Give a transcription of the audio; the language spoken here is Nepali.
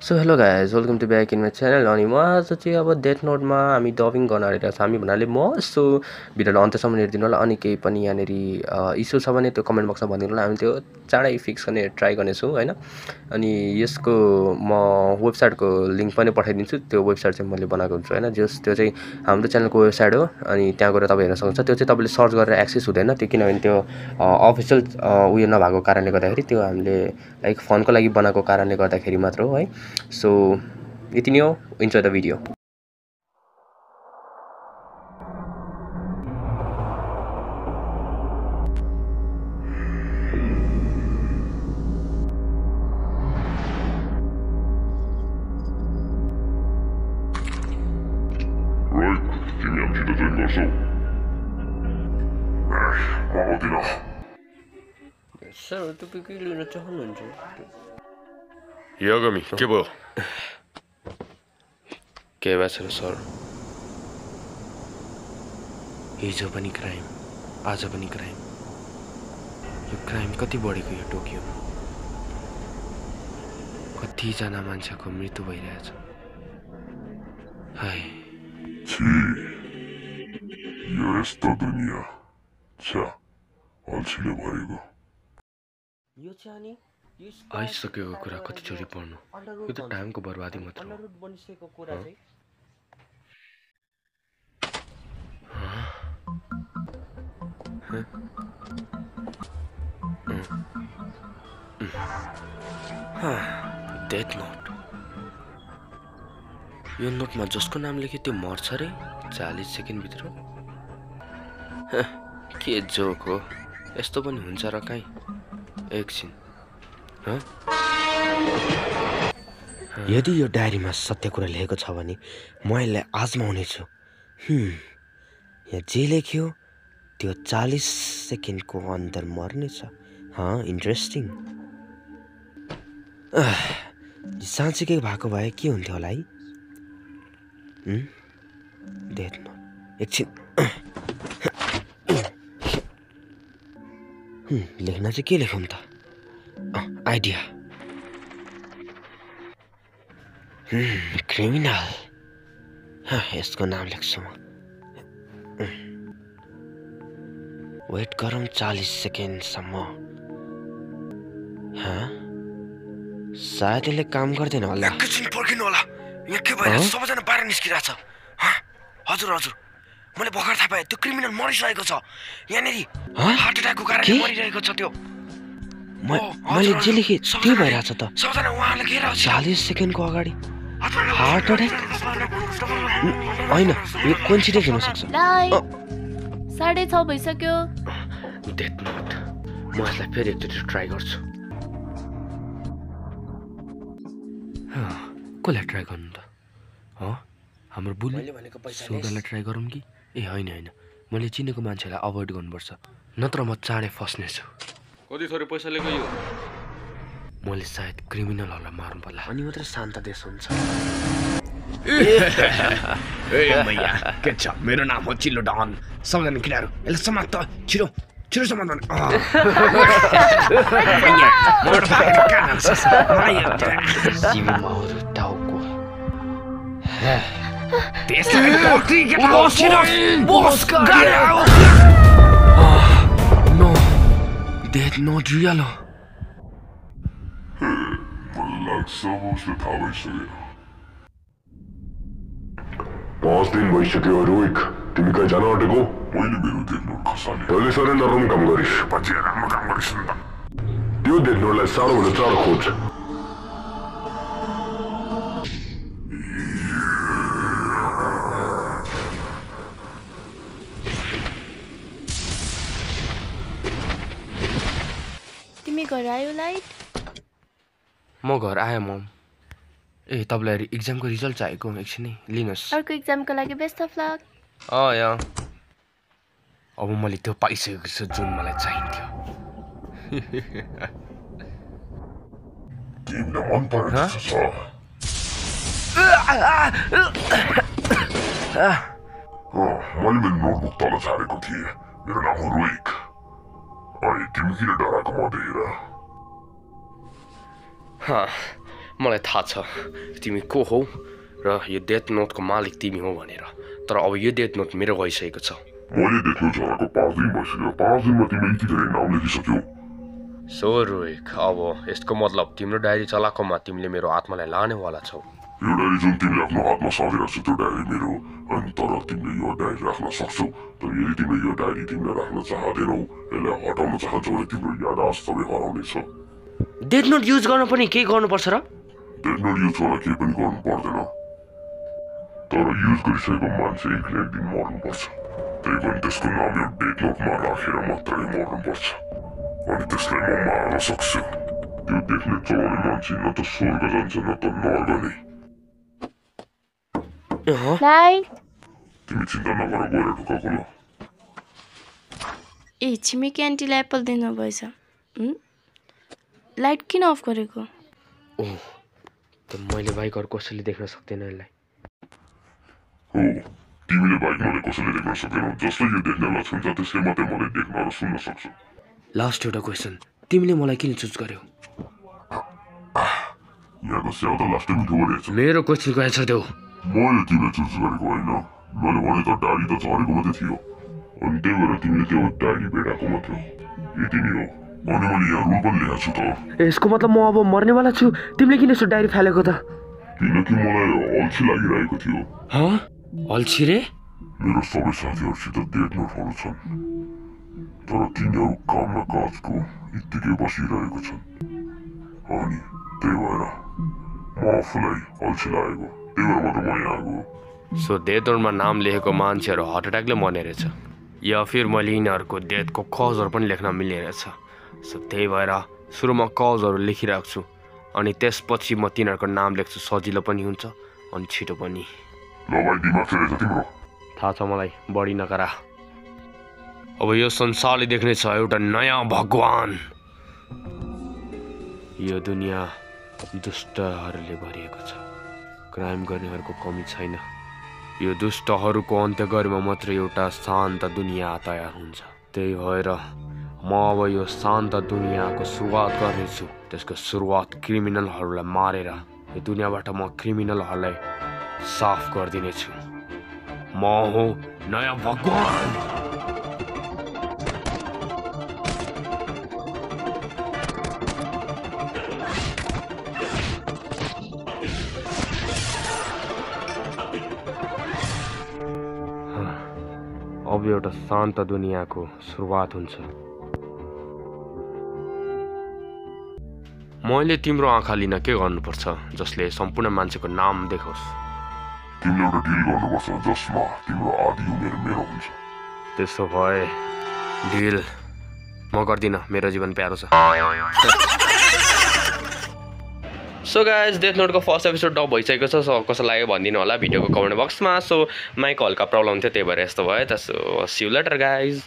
so hello guys welcome to back in my channel अनि म आज चाहिँ अब डेथ नोटमा हामी डबिङ गर्न आइरहेको छ हामी भन्नाले म सो भिडियोलाई अन्त्यसम्म हेरिदिनु होला अनि केही पनि यहाँनिर इस्यु छ भने त्यो कमेन्ट बक्समा भनिदिनु होला हामी त्यो चाँडै फिक्स गर्ने ट्राई गर्नेछौँ हैन अनि यसको म वेबसाइटको लिङ्क पनि पठाइदिन्छु त्यो वेबसाइट चाहिँ मैले बनाएको हुन्छु हैन जस त्यो चाहिँ हाम्रो च्यानलको वेबसाइट हो अनि त्यहाँ गएर तपाईँ हेर्न सक्नुहुन्छ त्यो चाहिँ तपाईँले सर्च गरेर एक्सेस हुँदैन त्यो किनभने त्यो अफिसियल उयो नभएको कारणले गर्दाखेरि त्यो हामीले लाइक फनको लागि बनाएको कारणले गर्दाखेरि मात्र हो है सो यति नै हो इन्जोय द भिडियो तिमी हामीसित जोइन गर्छौ आउँदिन सर तपाईँ के लिन चाहनुहुन्छ यागामी के भयो के भएको छ सर हिजो पनि क्राइम आज पनि क्राइम यो क्राइम कति बढेको यो टोकियोमा कतिजना मान्छेको मृत्यु भइरहेछ हाय यो यस्तो दुनियाँ छ्या अल्छीले भरेको यो चाहिँ अनि आइसकेको कुरा कतिचोटि पढ्नु यो त टाइमको बर्बादी मात्र हो बनिसकेको कुरा चाहिँ डेथ नोट यो नोटमा जसको नाम लेख्यो त्यो मर्छ रे 40 सेकेन्ड भित्र के जोक हो यस्तो पनि हुन्छ र काहीँ एकछिन यदि यो डायरीमा सत्य कुरा लेखेको छ भने म यसलाई आजमाउने छु यहाँ जे लेख्यो त्यो 40 सेकेन्डको अन्तर मर्नेछ इन्ट्रेस्टिङ साँच्चीकै भएको भए के हुन्थ्यो होला है डेथ नोट एकछिन लेख्न चाहिँ के लेखौँ त आइडिया क्रिमिनल यसको नाम लेख्छु म वेट गरौँ 40 सेकेन्डसम्म सायद यसले काम गर्दैन होला एकैछिन पर्खिनु होला यहाँ के भइरहेछ सबैजना बाहिर निस्किरहेछ हजुर हजुर मैले भर्खर थाहा पाएँ त्यो क्रिमिनल मरिसकेको छ यहाँनिर हार्ट एट्याकको कारणले मरिरहेको छ त्यो मैले जे लेखेँ त्यो भइरहेछ त सबैजना उहाँले घेरेर 40 सेकेन्डको अगाडि हार्ट एट्याक होइन यो कोइन्सिडेन्स हुन सक्छ 6:30 भइसक्यो डेथ नोट म यसलाई फेरि एकचोटि ट्राई गर्छु कसलाई ट्राई गर्नु त हाम्रो बुली सोधालाई ट्राई गरौँ कि ए होइन मैले चिनेको मान्छेलाई अभोइड गर्नुपर्छ नत्र म चाँडै फस्नेछु कति थोरै पैसा लिएको यो मैले सायद क्रिमिनलहरूलाई मार्नु पर्ला अनि मात्र शान्त देश हुन्छ मैया के छ मेरो नाम हो चिल्लो डन सबैजना केटाहरू यसलाई समात त छिटो छिटो समात डेथ नोट रियल हो लाग्छ उसले थाहा भइसक्यो 5 दिन भइसक्यो रोहिक तिमी कहीँ जान आँटेको मैले मेरो डेथ नोट खसालेँ तैँले साह्रै नराम्रो काम गरिस् पछि राम्रो काम गरिस् नि त त्यो डेथ नोटलाई साह्रोभन्दा चाँडो खोज तिमी घर आयो लाइट म घर आएँ मम ए तपाईँलाई इक्जामको रिजल्ट चाहिएको एकछिनै लिनुहोस् अर्को इक्जामको लागि बेस्ट अफ लक या अब मैले त्यो पाइसकेको छु जुन मलाई चाहिन्थ्यो तिमीलाई मन परेको छ मैले मेरो नोटबुक तल छाडेको थिएँ मेरो नाम हो रोहिक अनि तिमी किन डराएको म देखेर मलाई थाहा छ तिमी को हौ र यो डेथ नोटको मालिक तिमी हो भनेर तर अब यो डेथ नोट मेरो गइसकेको छ मैले देख्नु चलाएको 5 दिन भइसक्यो 5 दिनमा तिमीले यति धेरै नाम लेखिसक्यौ सो रोहित अब यसको मतलब तिम्रो डायरी चलाएकोमा तिमीले मेरो आत्मालाई लानेवाला छौ यो डायरी जुन तिमीले आफ्नो हातमा साँधेर छ त्यो डायरी मेरो अनि तर तिमीले यो डायरी राख्न सक्छौ तर यदि तिमीले यो डायरी तिमीले राख्न चाहँदैनौ यसलाई हटाउन चाहन्छौ भने तिम्रो याददाश्त सबै हराउनेछ डेथ नोट युज गर्न पनि के गर्नुपर्छ र डेथ नोट युज गर्न केही पनि गर्नु पर्दैन तर युज गरिसकेको मान्छे एक दिन मर्नुपर्छ त्यही पनि त्यसको नाम यो डेथ नोटमा राखेर मात्रै मर्नुपर्छ अनि त्यसलाई म मार्न सक्छु त्यो डेथ नोट चलाउने मान्छे न त स्वर्ग जान्छ न त नर्क नै लाइट तिमी चिन्ता नगर गएर ढुकाएको ल ए छिमेकी आन्टीलाई एप्पल दिनुभएछ लाइट किन अफ गरेको ओह त मैले बाइक अरू कसैले देख्न सक्दैन यसलाई हो तिमीले बाइक मलाई कसैले देख्न सक्दैनौ जसले यो देख्न लक्षण छ त्यसले मात्रै मलाई देख्न र सुन्न सक्छ लास्ट एउटा क्वेसन तिमीले मलाई किन चुज गर्यौ यहाँको स्याउ त लास्टै मिठो गरेछ मेरो क्वेसनको एन्सर देऊ मैले तिमीलाई चुज गरेको होइन मैले भने त डायरी त झरेको मात्रै थियो अनि त्यही भएर तिमीले त्यो डायरी भेटाएको मात्र यति नै हो अनि मैले यहाँ रुल पनि ल्याएको छु त यसको मतलब म अब मर्नेवाला छु तिमीले किन यसो डायरी फालेको त किनकि मलाई अल्छी लागिरहेको थियो अल्छी रे मेरो सबै साथीहरूसित डेथ नोटहरू छन् तर तिनीहरू काम र काजको यत्तिकै बसिरहेको छन् अनि त्यही भएर म आफूलाई अल्छी लागेको त्यही भएर मात्र म यहाँ आएको सो डेथ नोटमा नाम लेखेको मान्छेहरू हार्ट एट्याकले मर्ने रहेछ या फिर मैले यिनीहरूको डेथको कजहरू पनि लेख्न मिल्ने रहेछ सो त्यही भएर सुरुमा कजहरू लेखिरहेको छु अनि त्यसपछि म तिनीहरूको नाम लेख्छु सजिलो पनि हुन्छ अनि छिटो पनि ल भाइ दिमाग रहेछ तिम्रो थाहा छ मलाई बढी नकरा अब यो संसारले देख्नेछ एउटा नयाँ भगवान यो दुनियाँ दुष्टहरूले भरिएको छ क्राइम गर्नेहरूको कमी छैन यो दुष्टहरूको अन्त्य गरेमा मात्रै एउटा शान्त दुनियाँ तयार हुन्छ त्यही भएर म अब यो शान्त दुनियाँको सुरुवात गर्नेछु त्यसको सुरुवात क्रिमिनलहरूलाई मारेर यो दुनियाँबाट म क्रिमिनलहरूलाई साफ गरिदिनेछु म हो नयाँ भगवान अब एउटा शान्त दुनियाँको सुरुवात हुन्छ मैले तिम्रो आँखा लिन के गर्नुपर्छ जसले सम्पूर्ण मान्छेको नाम देखोस् तिमीले एउटा डिल गर्नुपर्छ जसमा तिम्रो आधी उमेर मेरो हुन्छ त्यसो भए डिल म गर्दिनँ मेरो जीवन प्यारो छ सो गाइज डेथ नोटको फर्स्ट एपिसोड डब भइसकेको छ सो कसो लाग्यो भनिदिनु होला भिडियोको कमेन्ट बक्समा सो माइकको हल्का प्रब्लम थियो त्यही भएर यस्तो भयो त so see you later guys